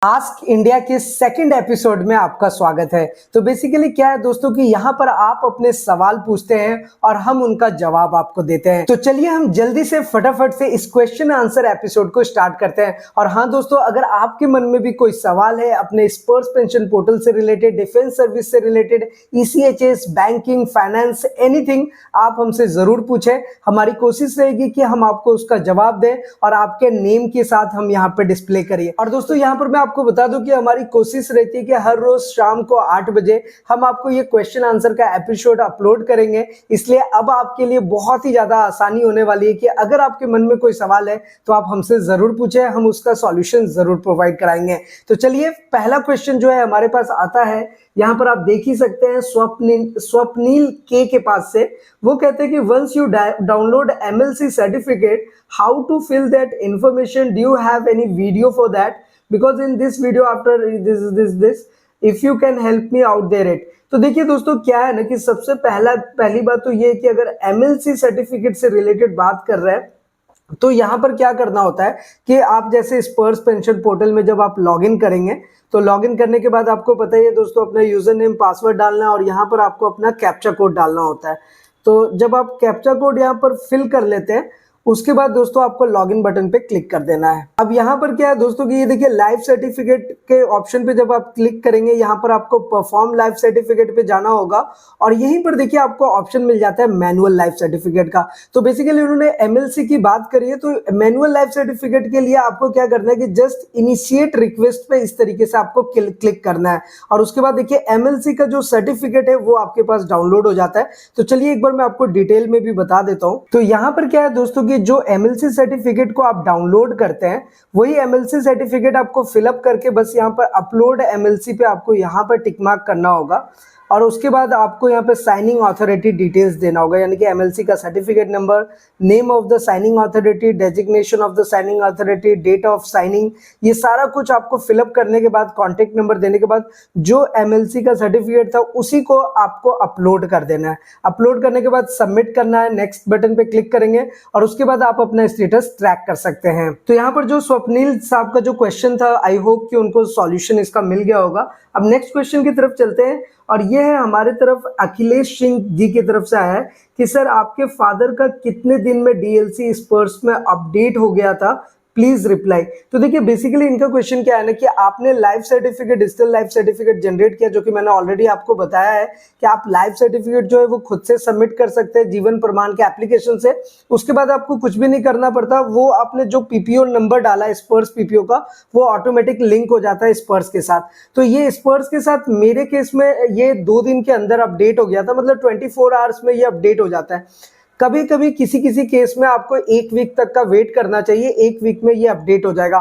Ask India के second episode में आपका स्वागत है। तो बेसिकली क्या है दोस्तों कि यहाँ पर आप अपने सवाल पूछते हैं और हम उनका जवाब आपको देते हैं। तो चलिए हम जल्दी से फटाफट से इस क्वेश्चन आंसर एपिसोड को स्टार्ट करते हैं। और हाँ दोस्तों, अगर आपके मन में भी कोई सवाल है अपने स्पर्स पेंशन पोर्टल से रिलेटेड, डिफेंस सर्विस से related, ECHS, banking, finance, anything, आप हमसे जरूर पूछें। हमारी कोशिश रहेगी कि हम आपको उसका जवाब दें और आपके नेम के साथ हम यहाँ पे डिस्प्ले करिए। और दोस्तों यहाँ पर मैं आपको बता दूं कि हमारी कोशिश रहती है कि हर रोज शाम को 8 बजे हम आपको ये क्वेश्चन आंसर का एपिसोड अपलोड करेंगे। इसलिए अब आपके लिए बहुत ही ज्यादा आसानी होने वाली है कि अगर आपके मन में कोई सवाल है तो आप हमसे जरूर पूछें, हम उसका सॉल्यूशन जरूर प्रोवाइड कराएंगे। तो चलिए पहला क्वेश्चन जो है हमारे पास आता है, यहाँ पर आप देख ही सकते हैं स्वप्नील के पास से। वो कहते हैं कि once you download MLC certificate, how to fill that information, do you have any video for that? Because in this video after this if you can help me out there it. तो देखिए दोस्तों क्या है ना कि सबसे पहली बात तो ये है कि अगर MLC सर्टिफिकेट से रिलेटेड बात कर रहे हैं तो यहाँ पर क्या करना होता है कि आप जैसे स्पर्स पेंशन पोर्टल में जब आप लॉगिन करेंगे तो लॉगिन करने के बाद आपको पता ही है दोस्तों, अपना यूजर नेम पासवर्ड डालना है और यहाँ पर आपको अपना कैप्चा कोड डालना होता है। तो जब आप कैप्चा कोड यहाँ पर फिल कर लेते हैं उसके बाद दोस्तों आपको लॉगिन बटन पे क्लिक कर देना है। अब यहाँ पर क्या है दोस्तों कि ये देखिए लाइव सर्टिफिकेट के ऑप्शन पे जब आप क्लिक करेंगे यहाँ पर आपको परफॉर्म लाइव सर्टिफिकेट पे जाना होगा और यहीं पर देखिए आपको ऑप्शन मिल जाता है मैनुअल लाइव सर्टिफिकेट का। तो बेसिकली उन्होंने MLC की बात करी है, तो मैनुअल लाइव सर्टिफिकेट के लिए आपको क्या करना है कि जस्ट इनिशिएट रिक्वेस्ट पे इस तरीके से आपको क्लिक करना है और उसके बाद देखिए MLC का जो सर्टिफिकेट है वो आपके पास डाउनलोड हो जाता है। तो चलिए एक बार मैं आपको डिटेल में भी बता देता हूँ। तो यहाँ पर क्या है दोस्तों कि जो MLC सर्टिफिकेट को आप डाउनलोड करते हैं वही MLC सर्टिफिकेट आपको फिलअप करके बस यहाँ पर अपलोड MLC पे आपको यहाँ पर टिक मार्क करना होगा और उसके बाद आपको यहाँ पे साइनिंग अथॉरिटी डिटेल्स देना होगा, यानी कि MLC का certificate number, name of the signing authority, designation of the signing authority, date of signing, ये सारा कुछ आपको फिलअप करने के बाद कॉन्टेक्ट नंबर देने के बाद जो MLC का सर्टिफिकेट था उसी को आपको अपलोड कर देना है। अपलोड करने के बाद सबमिट करना है, नेक्स्ट बटन पे क्लिक करेंगे और उसके बाद आप अपना स्टेटस ट्रैक कर सकते हैं। तो यहाँ पर जो स्वप्नील साहब का जो क्वेश्चन था, आई होप कि उनको सॉल्यूशन इसका मिल गया होगा। अब नेक्स्ट क्वेश्चन की तरफ चलते हैं और ये है हमारे तरफ अखिलेश सिंह जी की तरफ से आया है कि सर आपके फादर का कितने दिन में DLC स्पर्स में अपडेट हो गया था, प्लीज रिप्लाई। तो देखिए बेसिकली इनका क्वेश्चन क्या है ना कि आपने live certificate, digital live certificate generate किया, जो कि मैंने ऑलरेडी आपको बताया है कि आप लाइव सर्टिफिकेट जो है वो खुद से सबमिट कर सकते हैं जीवन प्रमाण के एप्लीकेशन से। उसके बाद आपको कुछ भी नहीं करना पड़ता, वो आपने जो PPO नंबर डाला है स्पर्स PPO का वो ऑटोमेटिक लिंक हो जाता है स्पर्स के साथ। तो ये स्पर्स के साथ मेरे केस में ये 2 दिन के अंदर अपडेट हो गया था, मतलब 24 आवर्स में ये अपडेट हो जाता है। कभी कभी किसी केस में आपको 1 वीक तक का वेट करना चाहिए, 1 वीक में ये अपडेट हो जाएगा।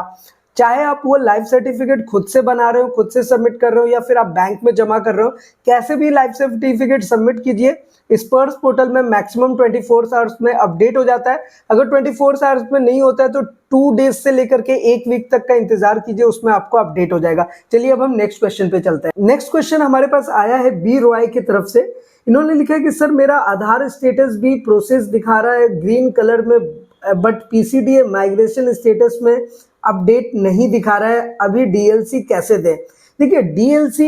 चाहे आप वो लाइव सर्टिफिकेट खुद से बना रहे हो, खुद से सबमिट कर रहे हो या फिर आप बैंक में जमा कर रहे हो, कैसे भी लाइव सर्टिफिकेट सबमिट कीजिए। स्पर्स पोर्टल में मैक्सिमम 24 आवर्स में अपडेट हो जाता है। अगर 24 आवर्स में नहीं होता है तो 2 डेज से लेकर के 1 वीक तक का इंतजार कीजिए, उसमें आपको अपडेट हो जाएगा। चलिए अब हम नेक्स्ट क्वेश्चन पे चलते हैं। नेक्स्ट क्वेश्चन हमारे पास आया है बी रॉय की तरफ से। इन्होंने लिखा है कि सर मेरा आधार स्टेटस भी प्रोसेस दिखा रहा है ग्रीन कलर में, बट PCDA माइग्रेशन स्टेटस में अपडेट नहीं दिखा रहा है, अभी DLC कैसे दें? देखिए DLC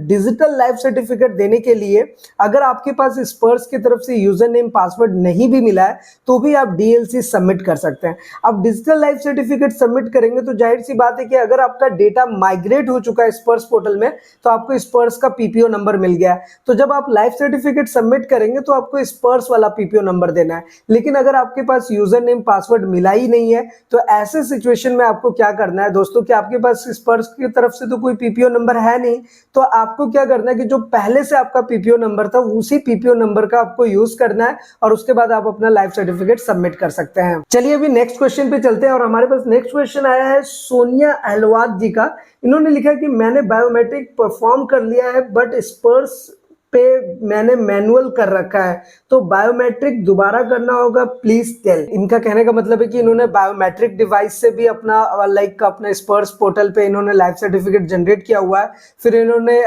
डिजिटल लाइफ सर्टिफिकेट देने के लिए अगर आपके पास स्पर्स की तरफ से यूजर नेम पासवर्ड नहीं भी मिला है तो भी आप DLC सबमिट कर सकते हैं। अब डिजिटल लाइफ सर्टिफिकेट सबमिट करेंगे तो जाहिर सी बात है कि अगर आपका डेटा माइग्रेट हो चुका है स्पर्स पोर्टल में तो आपको स्पर्स का PPO नंबर मिल गया है। तो जब आप लाइफ सर्टिफिकेट सबमिट करेंगे तो आपको स्पर्स वाला PPO नंबर देना है। लेकिन अगर आपके पास यूजर नेम पासवर्ड मिला ही नहीं है तो ऐसे सिचुएशन में आपको क्या करना है दोस्तों कि आपके पास स्पर्स की तरफ से तो कोई PPO नंबर है नहीं, तो आपको क्या करना है कि जो पहले से आपका PPO नंबर था उसी PPO नंबर का आपको यूज करना है और उसके बाद आप अपना लाइव सर्टिफिकेट सबमिट कर सकते हैं। चलिए अभी नेक्स्ट क्वेश्चन पे चलते हैं और हमारे पास नेक्स्ट क्वेश्चन आया है सोनिया अहलवाद जी का। इन्होंने लिखा है कि मैंने बायोमेट्रिक परफॉर्म कर लिया है बट स्पर्स पे मैंने मैनुअल कर रखा है, तो बायोमेट्रिक दोबारा करना होगा, प्लीज टेल। इनका कहने का मतलब है कि इन्होंने बायोमेट्रिक डिवाइस से भी अपना अपने स्पर्स पोर्टल पे इन्होंने लाइफ सर्टिफिकेट जनरेट किया हुआ है, फिर इन्होंने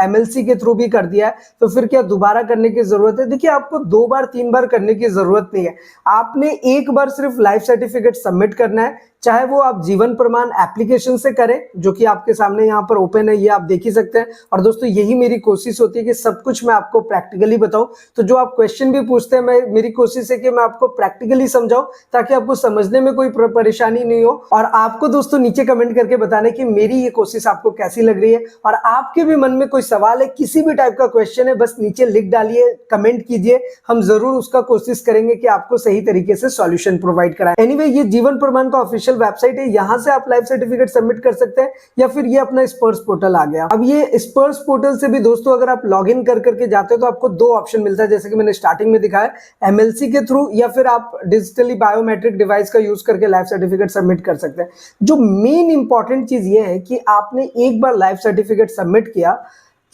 MLC के थ्रू भी कर दिया है, तो फिर क्या दोबारा करने की जरूरत है? देखिए आपको 2 बार 3 बार करने की जरूरत नहीं है, आपने एक बार सिर्फ लाइफ सर्टिफिकेट सबमिट करना है, चाहे वो आप जीवन प्रमाण एप्लीकेशन से करें, जो कि आपके सामने यहाँ पर ओपन है, ये आप देख ही सकते हैं। और दोस्तों यही मेरी कोशिश होती है कि सब कुछ मैं आपको प्रैक्टिकली बताऊं। तो जो आप क्वेश्चन भी पूछते हैं, मेरी कोशिश है कि मैं आपको प्रैक्टिकली समझाऊं, ताकि आपको समझने में कोई परेशानी नहीं हो। और आपको दोस्तों नीचे कमेंट करके बताना कि मेरी ये कोशिश आपको कैसी लग रही है। और आपके भी मन में कोई सवाल है, किसी भी टाइप का क्वेश्चन है, बस नीचे लिख डालिए, कमेंट कीजिए, हम जरूर उसका कोशिश करेंगे कि आपको सही तरीके से सॉल्यूशन प्रोवाइड कराएं। एनीवे, ये जीवन प्रमाण का ऑफिशियल वेबसाइट है, यहां से आप लाइफ सर्टिफिकेट सबमिट कर सकते हैं, या फिर ये अपना स्पर्श पोर्टल आ गया। अब ये स्पर्श पोर्टल से भी दोस्तों अगर आप लॉग इन कर करके जाते हो तो आपको दो ऑप्शन मिलता है, जैसे कि मैंने स्टार्टिंग में दिखाया, एमएलसी के थ्रू, या फिर आप डिजिटली बायोमेट्रिक डिवाइस का यूज करके लाइफ सर्टिफिकेट सबमिट कर सकते हैं। जो मेन इंपॉर्टेंट चीज ये है कि आपने एक बार लाइफ सर्टिफिकेट सबमिट किया,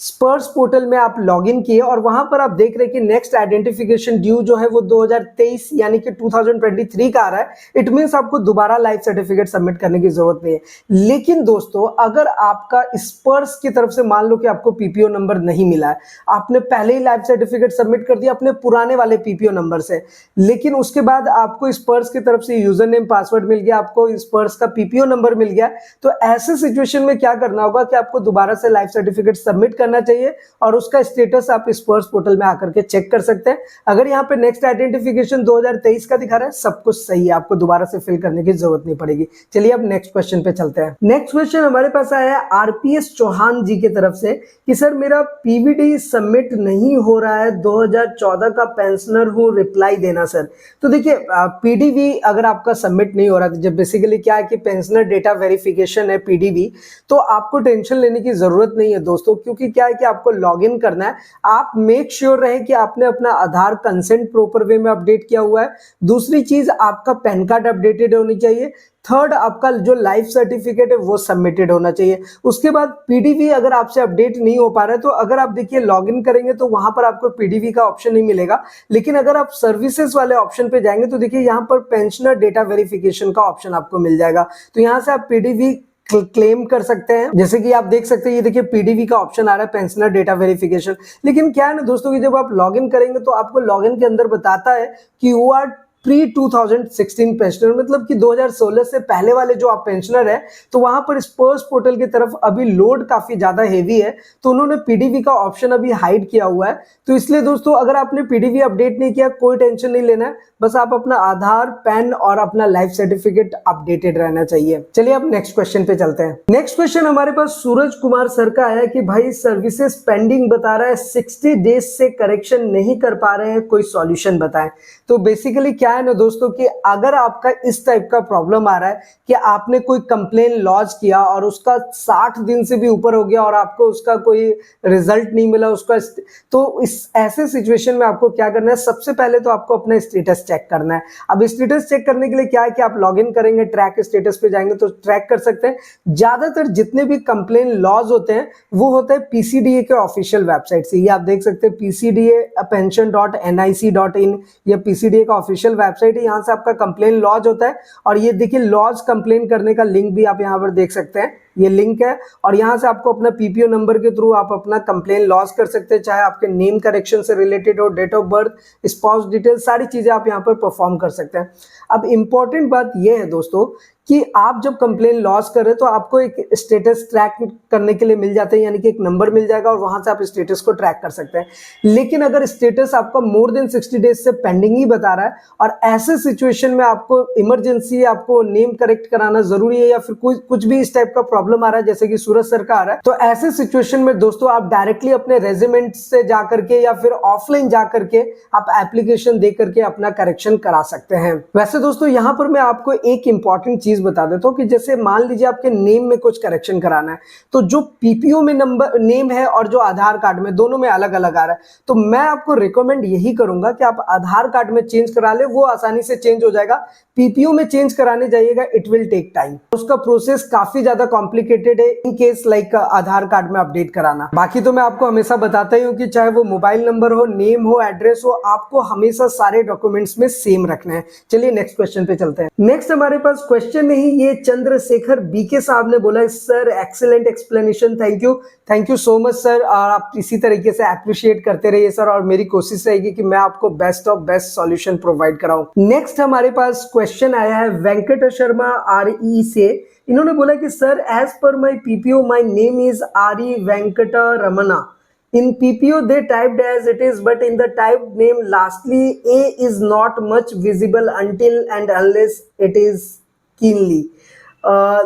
स्पर्श पोर्टल में आप लॉगिन किए, और वहां पर आप देख रहे हैं कि नेक्स्ट आइडेंटिफिकेशन ड्यू जो है वो 2023 यानी कि 2023 का आ रहा है। इट मींस आपको दोबारा लाइफ सर्टिफिकेट सबमिट करने की जरूरत नहीं है। लेकिन दोस्तों अगर आपका स्पर्श की तरफ से मान लो कि आपको पीपीओ नंबर नहीं मिला है, आपने पहले ही लाइफ सर्टिफिकेट सबमिट कर दिया अपने पुराने वाले पीपीओ नंबर से, लेकिन उसके बाद आपको स्पर्श की तरफ से यूजर नेम पासवर्ड मिल गया, आपको स्पर्श का पीपीओ नंबर मिल गया, तो ऐसे सिचुएशन में क्या करना होगा कि आपको दोबारा से लाइफ सर्टिफिकेट सबमिट करना चाहिए, और उसका स्टेटस आप स्पर्श पोर्टल में आकर के चेक कर सकते हैं। अगर यहाँ पे नेक्स्ट आइडेंटिफिकेशन 2023 का दिखा रहा है, सब कुछ सही है, आपको दोबारा से फिल करने की जरूरत नहीं पड़ेगी। चलिए अब नेक्स्ट क्वेश्चन पे चलते हैं। नेक्स्ट क्वेश्चन हमारे पास आया है आरपीएस चौहान जी की तरफ से कि सर मेरा पीवीडी सबमिट नहीं हो रहा है, 2014 का पेंशनर हूं, रिप्लाई देना सर। तो देखिए पीडीवी अगर आपका सबमिट नहीं हो रहा है, जब बेसिकली क्या है कि पेंशनर डेटा वेरिफिकेशन है पीडीवी, तो आपको टेंशन लेने की जरूरत नहीं है दोस्तों, क्योंकि क्या है कि आपको लॉगिन करना है। आप मेक श्योर रहे कि आपने अपना आधार कंसेंट प्रॉपर वे में अपडेट किया हुआ है। दूसरी चीज, आपका पैन कार्ड अपडेटेड होनी चाहिए। थर्ड, आपका जो लाइफ सर्टिफिकेट है वो सबमिटेड होना चाहिए। उसके बाद पीडीवी अगर आपसे अपडेट नहीं हो पा रहा है, तो अगर आप देखिए लॉगिन करेंगे तो वहां पर आपको पीडीवी का ऑप्शन नहीं मिलेगा, लेकिन अगर आप सर्विसेज वाले ऑप्शन पे जाएंगे तो देखिए यहाँ पर पेंशनर डेटा वेरिफिकेशन का ऑप्शन आपको मिल जाएगा। तो यहाँ से आप पीडीवी क्लेम कर सकते हैं। जैसे कि आप देख सकते हैं, ये देखिए पीडीवी का ऑप्शन आ रहा है, पेंशनर डेटा वेरिफिकेशन। लेकिन क्या है ना दोस्तों कि जब आप लॉगिन करेंगे तो आपको लॉगिन के अंदर बताता है कि यू आर प्री 2016 पेंशनर, मतलब कि 2016 से पहले वाले जो आप पेंशनर है। तो वहां पर स्पर्श पोर्टल की तरफ अभी लोड काफी ज्यादा हेवी है, तो उन्होंने पीडीवी का ऑप्शन अभी हाइड किया हुआ है। तो इसलिए दोस्तों अगर आपने पीडीवी अपडेट नहीं किया, कोई टेंशन नहीं लेना है, बस आप अपना आधार, पैन और अपना लाइफ सर्टिफिकेट अपडेटेड रहना चाहिए। चलिए अब नेक्स्ट क्वेश्चन पे चलते हैं। नेक्स्ट क्वेश्चन हमारे पास सूरज कुमार सर का है कि भाई सर्विसेज पेंडिंग बता रहा है, 60 डेज से करेक्शन नहीं कर पा रहे हैं, कोई सॉल्यूशन बताएं। तो बेसिकली क्या है ना दोस्तों कि अगर आपका इस टाइप का प्रॉब्लम आ रहा है कि आपने कोई कंप्लेन लॉन्च किया और उसका 60 दिन से भी ऊपर हो गया और आपको उसका कोई रिजल्ट नहीं मिला उसका, तो इस ऐसे सिचुएशन में आपको क्या करना है, सबसे पहले तो आपको अपना स्टेटस चेक करना है। अब स्टेटस चेक करने के लिए क्या है कि आप लॉगिन करेंगे, ट्रैक स्टेटस पे जाएंगे तो ट्रैक कर सकते हैं। ज्यादातर जितने भी कंप्लेन लॉज होते हैं वो होते हैं पीसीडीए के ऑफिशियल वेबसाइट से। ये आप देख सकते हैं pcda.pension.nic.in, ये पीसीडीए का ऑफिशियल वेबसाइट है, यहाँ से आपका कंप्लेन लॉज होता है। और ये देखिए लॉज कंप्लेन करने का लिंक भी आप यहाँ पर देख सकते हैं, ये लिंक है, और यहाँ से आपको अपना पीपीओ नंबर के थ्रू आप अपना कंप्लेन लॉज कर सकते हैं, चाहे आपके नेम करेक्शन से रिलेटेड हो, date of birth, spouse detail, सारी चीजें आप यहाँ पर परफॉर्म कर सकते हैं। अब इंपॉर्टेंट बात यह है दोस्तों कि आप जब कंप्लेन लॉस कर रहे हैं तो आपको एक स्टेटस ट्रैक करने के लिए मिल जाता है, यानी कि एक नंबर मिल जाएगा और वहां से आप स्टेटस को ट्रैक कर सकते हैं। लेकिन अगर स्टेटस आपका मोर देन 60 डेज से पेंडिंग ही बता रहा है और ऐसे सिचुएशन में आपको इमरजेंसी, आपको नेम करेक्ट कराना जरूरी है, या फिर कुछ भी इस टाइप का प्रॉब्लम आ रहा है जैसे कि सूरज सर का आ रहा है, तो ऐसे सिचुएशन में दोस्तों आप डायरेक्टली अपने रेजिडेंट से जाकर के या फिर ऑफलाइन जाकर के आप एप्लीकेशन दे करके अपना करेक्शन करा सकते हैं। वैसे दोस्तों यहाँ पर मैं आपको एक इंपॉर्टेंट चीज बता देता हूं कि जैसे मान लीजिए आपके नेम में कुछ करेक्शन कराना है, तो जो पीपीओ में नंबर नेम है और जो आधार कार्ड में, दोनों में अलग अलग आ रहा है, तो मैं आपको रिकमेंड यही करूंगा कि आप आधार कार्ड में चेंज करा ले, वो आसानी से चेंज हो जाएगा। पीपीओ में चेंज कराने जाइएगा, इट विल टेक टाइम, उसका प्रोसेस काफी ज्यादा कॉम्प्लिकेटेड कॉम्प्लिकेटेड है in case like Aadhaar card में अपडेट कराना। बाकी तो मैं आपको हमेशा बताता ही हूँ कि चाहे वो मोबाइल नंबर हो, नेम हो, एड्रेस हो, आपको हमेशा सारे डॉक्यूमेंट्स में सेम रखना है। चलिए नेक्स्ट क्वेश्चन पे चलते हैं। नेक्स्ट हमारे पास क्वेश्चन नहीं, ये चंद्रशेखर बीके साहब ने बोला है, sir excellent explanation, thank you so much sir. और आप इसी तरीके से अप्रिशिएट करते रहिए सर, और मेरी कोशिश रहेगी कि मैं आपको best of best solution provide कराऊं। नेक्स्ट हमारे पास क्वेश्चन आया है वेंकट शर्मा RE से। इन्होंने बोला कि sir as per my PPO my name is RE Venkata Ramana. In PPO they typed as it is, but in the typed name lastly A is not much visible until and unless it is keenly।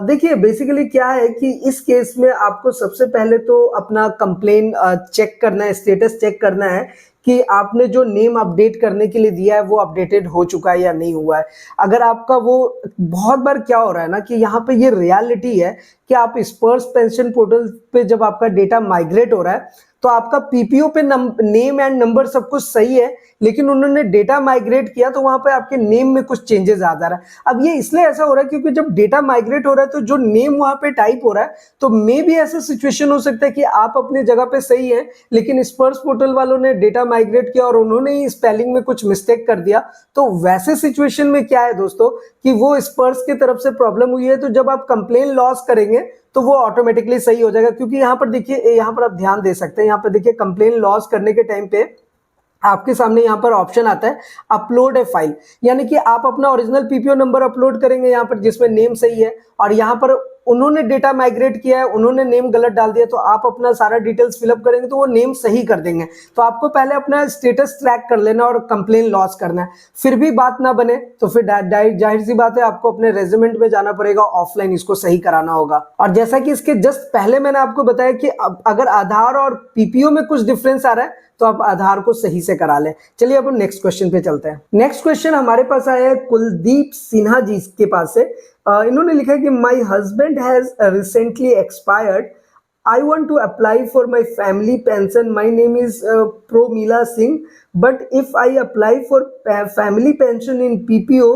देखिए basically क्या है कि इस case में आपको सबसे पहले तो अपना कंप्लेन चेक करना है, स्टेटस चेक करना है कि आपने जो नेम अपडेट करने के लिए दिया है वो अपडेटेड हो चुका है या नहीं हुआ है। अगर आपका वो, बहुत बार क्या हो रहा है ना कि यहाँ पे ये रियलिटी है कि आप स्पर्श पेंशन पोर्टल पे जब आपका डेटा माइग्रेट हो रहा है तो आपका PPO पे नेम एंड नंबर सब कुछ सही है, लेकिन उन्होंने डेटा माइग्रेट किया तो वहां पे आपके नेम में कुछ चेंजेस आ जा रहा है। अब ये इसलिए ऐसा हो रहा है क्योंकि जब डेटा माइग्रेट हो रहा है तो जो नेम वहां पे टाइप हो रहा है, तो मे भी ऐसा सिचुएशन हो सकता है कि आप अपनी जगह पे सही है लेकिन स्पर्श पोर्टल वालों ने डेटा माइग्रेट किया और उन्होंने ही स्पेलिंग में कुछ मिस्टेक कर दिया। तो वैसे सिचुएशन में क्या है दोस्तों कि वो स्पर्श की तरफ से प्रॉब्लम हुई है, तो जब आप कंप्लेन लॉस करेंगे तो वो ऑटोमेटिकली सही हो जाएगा। क्योंकि यहाँ पर देखिए, यहाँ पर आप ध्यान दे सकते हैं, यहाँ पर देखिए कंप्लेन लॉस करने के टाइम पे आपके सामने यहाँ पर ऑप्शन आता है अपलोड ए फाइल, यानी कि आप अपना ओरिजिनल PPO नंबर अपलोड करेंगे यहाँ पर जिसमें नेम सही है, और यहाँ पर उन्होंने डेटा माइग्रेट किया है, उन्होंने नेम गलत डाल दिया, तो आप अपना सारा डिटेल्स फिलअप करेंगे तो वो नेम सही कर देंगे। तो आपको पहले अपना स्टेटस ट्रैक कर लेना और कंप्लेन लॉस करना है। फिर भी बात ना बने तो फिर जाहिर सी बात है आपको अपने रेजिमेंट में जाना पड़ेगा, ऑफलाइन इसको सही कराना होगा। और जैसा कि इसके जस्ट पहले मैंने आपको बताया कि अगर आधार और PPO में कुछ डिफरेंस आ रहा है तो आप आधार को सही से करा लें। चलिए अब नेक्स्ट क्वेश्चन पे चलते हैं। नेक्स्ट क्वेश्चन हमारे पास आया है कुलदीप सिन्हा जी के पास से। इन्होंने लिखा है कि my husband has recently expired, I want to apply for my family pension, my name is Promila Singh, but if I apply for family pension in PPO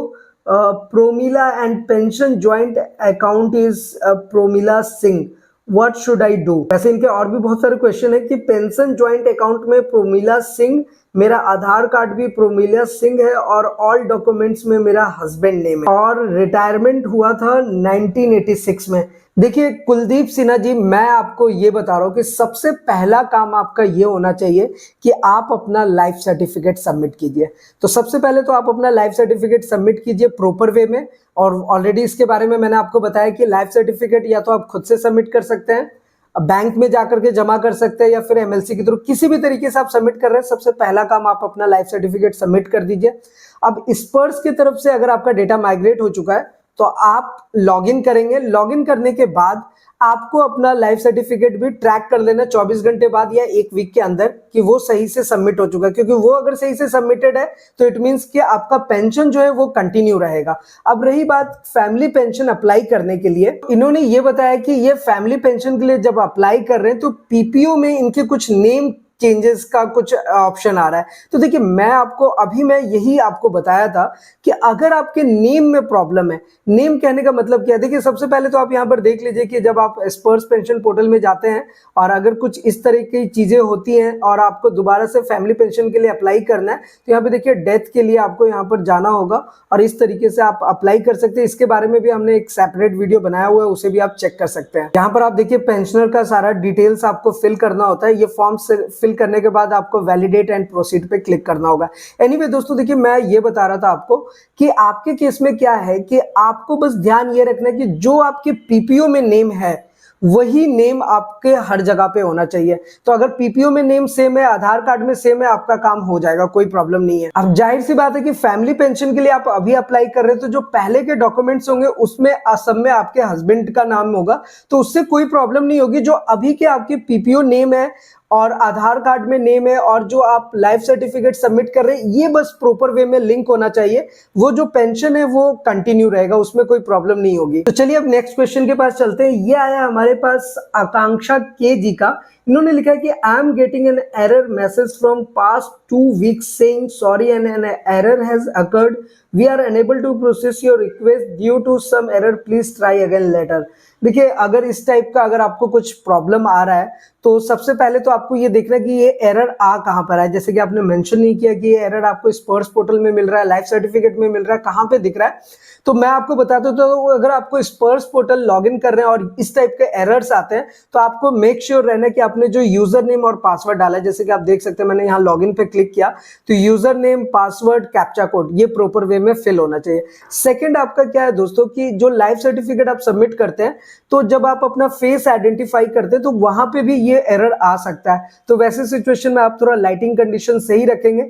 Promila and pension joint account is Promila Singh, what should I do. वैसे इनके और भी बहुत सारे question है कि pension joint account में प्रोमिला सिंह, मेरा आधार कार्ड भी प्रोमिला सिंह है और ऑल डॉक्यूमेंट्स में मेरा हस्बैंड नेम है, और रिटायरमेंट हुआ था 1986 में। देखिए कुलदीप सिन्हा जी, मैं आपको ये बता रहा हूँ कि सबसे पहला काम आपका ये होना चाहिए कि आप अपना लाइफ सर्टिफिकेट सबमिट कीजिए। तो सबसे पहले तो आप अपना लाइफ सर्टिफिकेट सबमिट कीजिए प्रॉपर वे में, और ऑलरेडी इसके बारे में मैंने आपको बताया कि लाइफ सर्टिफिकेट या तो आप खुद से सबमिट कर सकते हैं, बैंक में जाकर के जमा कर सकते हैं, या फिर MLC के थ्रू, किसी भी तरीके से आप सबमिट कर रहे हैं। सबसे पहला काम आप अपना लाइफ सर्टिफिकेट सबमिट कर दीजिए। अब स्पर्श की तरफ से अगर आपका डेटा माइग्रेट हो चुका है तो आप लॉगिन करेंगे। लॉगिन करने के बाद आपको अपना लाइफ सर्टिफिकेट भी ट्रैक कर लेना 24 घंटे बाद या 1 वीक के अंदर कि वो सही से सबमिट हो चुका है, क्योंकि वो अगर सही से सबमिटेड है तो इट मींस कि आपका पेंशन जो है वो कंटिन्यू रहेगा। अब रही बात फैमिली पेंशन अप्लाई करने के लिए, इन्होंने ये बताया कि ये फैमिली पेंशन के लिए जब अप्लाई कर रहे हैं तो PPO में इनके कुछ नेम चेंजेस का कुछ ऑप्शन आ रहा है। तो देखिए मैं यही आपको बताया था कि अगर आपके नेम में प्रॉब्लम है, नेम कहने का मतलब क्या है, देखिए सबसे पहले तो आप यहाँ पर देख लीजिए कि जब आप स्पर्श पेंशन पोर्टल में जाते हैं और अगर कुछ इस तरह की चीजें होती हैं और आपको दोबारा से फैमिली पेंशन के लिए अप्लाई करना है, तो यहाँ पे देखिए डेथ के लिए आपको यहाँ पर जाना होगा और इस तरीके से आप अप्लाई कर सकते हैं। इसके बारे में भी हमने एक सेपरेट वीडियो बनाया हुआ है, उसे भी आप चेक कर सकते हैं। यहाँ पर आप देखिए पेंशनर का सारा डिटेल्स आपको फिल करना होता है। ये फॉर्म फिल करने के बाद आपको वैलिडेट एंड प्रोसीड पे क्लिक करना होगा। एनीवे दोस्तों, देखिए मैं ये बता रहा था आपको कि आपके केस में क्या है कि आपको बस ध्यान ये रखना है कि जो आपके PPO में नेम है वही नेम आपके हर जगह पे होना चाहिए। तो अगर PPO में नेम सेम है, आधार कार्ड में सेम है, आपका काम हो जाएगा, कोई प्रॉब्लम नहीं है। अब जाहिर सी बात है कि फैमिली पेंशन के लिए आप अभी अप्लाई कर रहे हैं तो जो पहले के डॉक्यूमेंट्स होंगे उसमें असम में आपके हस्बैंड का नाम होगा, तो उससे कोई प्रॉब्लम नहीं होगी। जो अभी के आपके PPO नेम है और आधार कार्ड में नेम है और जो आप लाइफ सर्टिफिकेट सबमिट कर रहे हैं, ये बस प्रॉपर वे में लिंक होना चाहिए। वो जो पेंशन है वो कंटिन्यू रहेगा, उसमें कोई प्रॉब्लम नहीं होगी। तो चलिए अब नेक्स्ट क्वेश्चन के पास चलते हैं। ये आया हमारे पास आकांक्षा के जी का। इन्होंने लिखा है कि I am getting an error message from past 2 weeks saying sorry and an error has occurred, we are unable to process your request due to some error, please try again later। देखिए, अगर इस type का अगर आपको कुछ problem आ रहा है तो सबसे पहले तो आपको ये देखना है कि ये एरर आ कहाँ पर है। जैसे कि आपने मेंशन नहीं किया कि ये एरर आपको स्पर्श पोर्टल में मिल रहा है, लाइफ सर्टिफिकेट में मिल रहा है, कहाँ पे दिख रहा है। तो मैं आपको बताता हूँ, तो अगर आपको स्पर्श पोर्टल लॉगिन कर रहे हैं और इस टाइप के एरर्स आते हैं तो आपको मेक श्योर रहना कि आपने जो यूजर नेम और पासवर्ड डाला है, जैसे कि आप देख सकते हैं मैंने यहाँ लॉगिन पे क्लिक किया तो user name, password, captcha code ये प्रॉपर वे में फिल होना चाहिए। सेकंड आपका क्या है दोस्तों कि जो लाइफ सर्टिफिकेट आप सबमिट करते हैं तो जब आप अपना फेस आइडेंटिफाई करते हैं तो वहां पे भी ये एरर आ सकता है। तो वैसे सिचुएशन में आप थोड़ा लाइटिंग कंडीशन सही रखेंगे।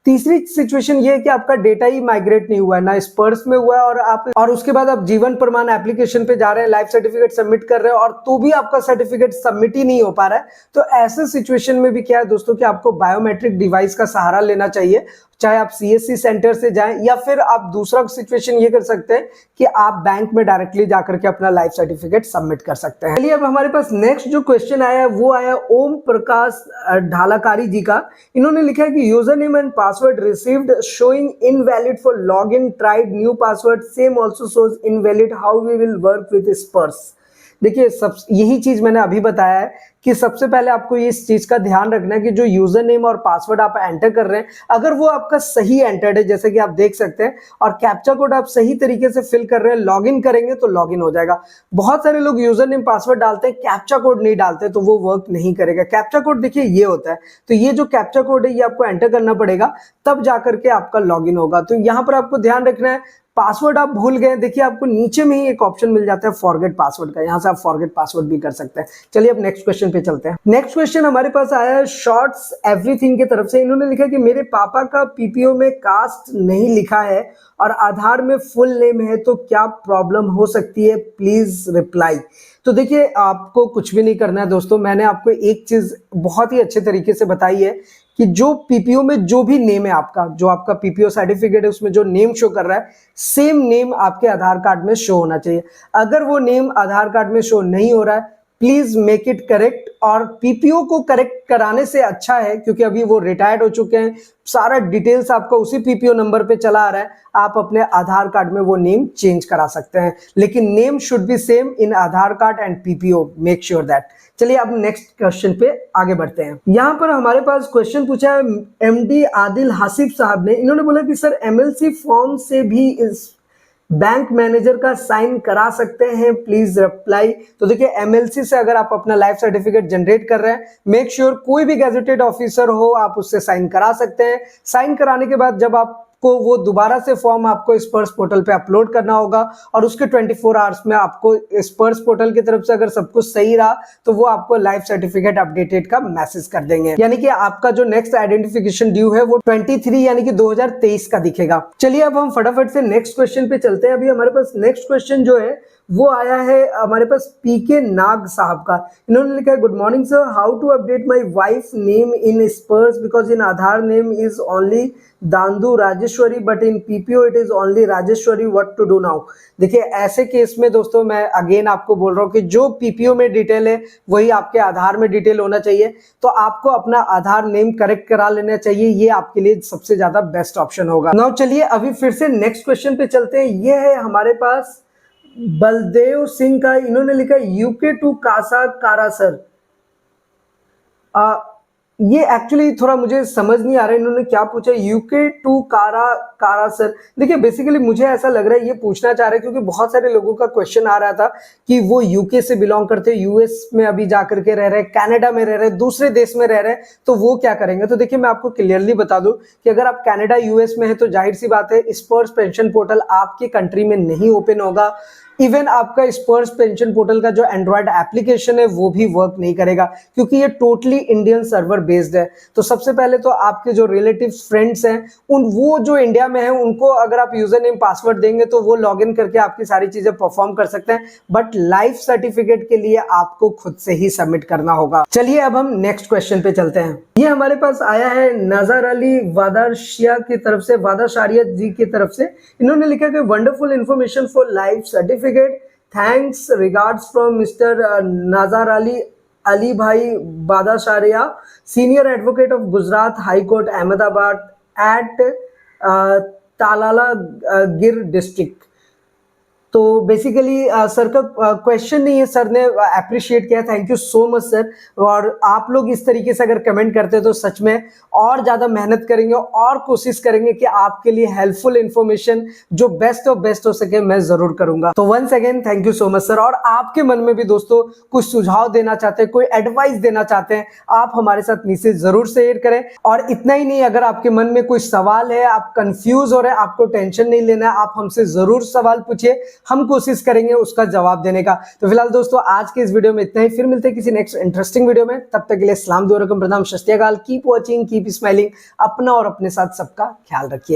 तीसरी सिचुएशन ये है कि आपका डेटा ही माइग्रेट नहीं हुआ है, ना स्पर्श में हुआ है, और उसके बाद आप जीवन प्रमाण एप्लीकेशन पे जा रहे हैं, लाइफ सर्टिफिकेट सबमिट कर रहे हैं और तो भी आपका सर्टिफिकेट सबमिट ही नहीं हो पा रहा है। तो ऐसे सिचुएशन में भी क्या है दोस्तों कि आपको बायोमेट्रिक डिवाइस का सहारा लेना चाहिए, चाहे आप सीएससी सेंटर से जाएं या फिर आप दूसरा सिचुएशन ये कर सकते हैं कि आप बैंक में डायरेक्टली जाकर के अपना लाइफ सर्टिफिकेट सबमिट कर सकते हैं। चलिए अब हमारे पास नेक्स्ट जो क्वेश्चन आया है वो आया ओम प्रकाश ढालाकारी जी का। इन्होंने लिखा है कि user name and password received showing invalid for login, tried new password, same also shows invalid, how we will work with Sparsh. देखिए, सब यही चीज मैंने अभी बताया है कि सबसे पहले आपको इस चीज का ध्यान रखना है कि जो यूजर नेम और पासवर्ड आप एंटर कर रहे हैं अगर वो आपका सही एंटर्ड है, जैसे कि आप देख सकते हैं, और कैप्चा कोड आप सही तरीके से फिल कर रहे हैं, लॉगिन करेंगे तो लॉगिन हो जाएगा। बहुत सारे लोग यूजर नेम पासवर्ड डालते हैं, कैप्चा कोड नहीं डालते तो वो वर्क नहीं करेगा। कैप्चा कोड देखिए ये होता है, तो ये जो कैप्चा कोड है ये आपको एंटर करना पड़ेगा, तब जाकर के आपका लॉगिन होगा। तो यहाँ पर आपको ध्यान रखना है, पासवर्ड आप भूल गए, देखिए आपको नीचे में ही एक ऑप्शन मिल जाता है फॉरगेट पासवर्ड का, यहां से आप फॉरगेट पासवर्ड भी कर सकते हैं। चलिए अब नेक्स्ट क्वेश्चन पे चलते हैं। नेक्स्ट क्वेश्चन हमारे पास आया है शॉर्ट्स एवरीथिंग की तरफ से। इन्होंने लिखा कि मेरे पापा का पीपीओ में कास्ट नहीं लिखा है और आधार में फुल नेम है, तो क्या प्रॉब्लम हो सकती है, प्लीज रिप्लाई। तो देखिए, आपको कुछ भी नहीं करना है दोस्तों, मैंने आपको एक चीज बहुत ही अच्छे तरीके से बताई है कि जो पीपीओ में जो भी नेम है आपका, जो आपका पीपीओ सर्टिफिकेट है उसमें जो नेम शो कर रहा है, सेम नेम आपके आधार कार्ड में शो होना चाहिए। अगर वो नेम आधार कार्ड में शो नहीं हो रहा है, प्लीज मेक इट करेक्ट। और पीपीओ को करेक्ट कराने से अच्छा है, क्योंकि अभी वो रिटायर्ड हो चुके हैं, सारा डिटेल्स आपका उसी पीपीओ नंबर पे चला आ रहा है, आप अपने आधार कार्ड में वो नेम चेंज करा सकते हैं, लेकिन name should be same in Aadhaar card and PPO, make sure that. चलिए अब नेक्स्ट क्वेश्चन पे आगे बढ़ते हैं। यहां पर हमारे पास क्वेश्चन पूछा है एमडी आदिल हासिफ साहब ने। इन्होंने बोला कि सर एमएलसी फॉर्म से भी इस बैंक मैनेजर का साइन करा सकते हैं, प्लीज रिप्लाई। तो देखिए, एमएलसी से अगर आप अपना लाइफ सर्टिफिकेट जनरेट कर रहे हैं, मेक श्योर कोई भी गैजेटेड ऑफिसर हो आप उससे साइन करा सकते हैं। साइन कराने के बाद जब आपको वो दोबारा से फॉर्म आपको स्पर्श पोर्टल पे अपलोड करना होगा और उसके 24 आवर्स में आपको स्पर्श पोर्टल की तरफ से अगर सब कुछ सही रहा तो वो आपको लाइफ सर्टिफिकेट अपडेटेड का मैसेज कर देंगे, यानी कि आपका जो नेक्स्ट आइडेंटिफिकेशन ड्यू है वो 23 यानी कि 2023 का दिखेगा। चलिए अब हम फटाफट से नेक्स्ट क्वेश्चन पे चलते हैं। अभी हमारे पास नेक्स्ट क्वेश्चन जो है वो आया है हमारे पास पीके नाग साहब का। इन्होंने लिखा है good morning sir, how to update my wife name in Sparsh because in Aadhaar name is only Dandu Rajeshwari but in PPO it is only Rajeshwari, what to do now. देखिए, ऐसे केस में दोस्तों मैं अगेन आपको बोल रहा हूँ कि जो पीपीओ में डिटेल है वही आपके आधार में डिटेल होना चाहिए, तो आपको अपना आधार नेम करेक्ट करा लेना चाहिए, ये आपके लिए सबसे ज्यादा बेस्ट ऑप्शन होगा। नाउ चलिए अभी फिर से नेक्स्ट क्वेश्चन पे चलते हैं। ये है हमारे पास बलदेव सिंह का। इन्होंने लिखा यूके टू कासा कारा सर। ये एक्चुअली थोड़ा मुझे समझ नहीं आ रहा है इन्होंने क्या पूछा, यूके टू कारा कारा सर। देखिए, बेसिकली मुझे ऐसा लग रहा है ये पूछना चाह रहे हैं क्योंकि बहुत सारे लोगों का क्वेश्चन आ रहा था कि वो यूके से बिलोंग करते हैं, यूएस में अभी जाकर के रह रहे हैं, कनाडा में रह रहे हैं, दूसरे देश में रह रहे हैं, तो वो क्या करेंगे। तो देखिए, मैं आपको क्लियरली बता दूं कि अगर आप कनाडा यूएस में है तो जाहिर सी बात है स्पर्श पेंशन पोर्टल आपकी कंट्री में नहीं ओपन होगा। इवन आपका स्पर्श पेंशन पोर्टल का जो एंड्रॉयड एप्लीकेशन है वो भी वर्क नहीं करेगा, क्योंकि ये टोटली इंडियन सर्वर बेस्ड है। तो सबसे पहले तो आपके जो रिलेटिव्स फ्रेंड्स हैं वो जो इंडिया में है उनको अगर आप यूजर नेम पासवर्ड देंगे तो वो लॉग इन करके आपकी सारी चीजें परफॉर्म कर सकते हैं, बट लाइफ सर्टिफिकेट के लिए आपको खुद से ही सबमिट करना होगा। चलिए अब हम नेक्स्ट क्वेश्चन पे चलते हैं। ये हमारे पास आया है नजर अली वादाशिया की तरफ से, वादाशारिया जी की तरफ से। इन्होंने लिखा कि wonderful information for life certificate, thanks, regards from mister Nazar Ali bhai Badasharia, senior advocate of Gujarat high court Ahmedabad at Talala Gir district. तो बेसिकली सर का क्वेश्चन नहीं है, सर ने अप्रिशिएट किया, thank you so much sir. और आप लोग इस तरीके से अगर कमेंट करते तो सच में और ज्यादा मेहनत करेंगे और कोशिश करेंगे कि आपके लिए हेल्पफुल इंफॉर्मेशन जो बेस्ट और बेस्ट हो सके मैं जरूर करूंगा। तो once again thank you so much sir. और आपके मन में भी दोस्तों कुछ सुझाव देना चाहते हैं, कोई एडवाइस देना चाहते हैं, आप हमारे साथ नीचे जरूर शेयर करें। और इतना ही नहीं, अगर आपके मन में कोई सवाल है, आप कंफ्यूज हो रहे हैं, आपको टेंशन नहीं लेना है, आप हमसे जरूर सवाल पूछिए, हम कोशिश करेंगे उसका जवाब देने का। तो फिलहाल दोस्तों आज के इस वीडियो में इतना ही, फिर मिलते हैं किसी नेक्स्ट इंटरेस्टिंग वीडियो में। तब तक के लिए सलाम दुआ रकम प्रणाम, सत श्री अकाल, कीप वॉचिंग, कीप स्माइलिंग, अपना और अपने साथ सबका ख्याल रखिए।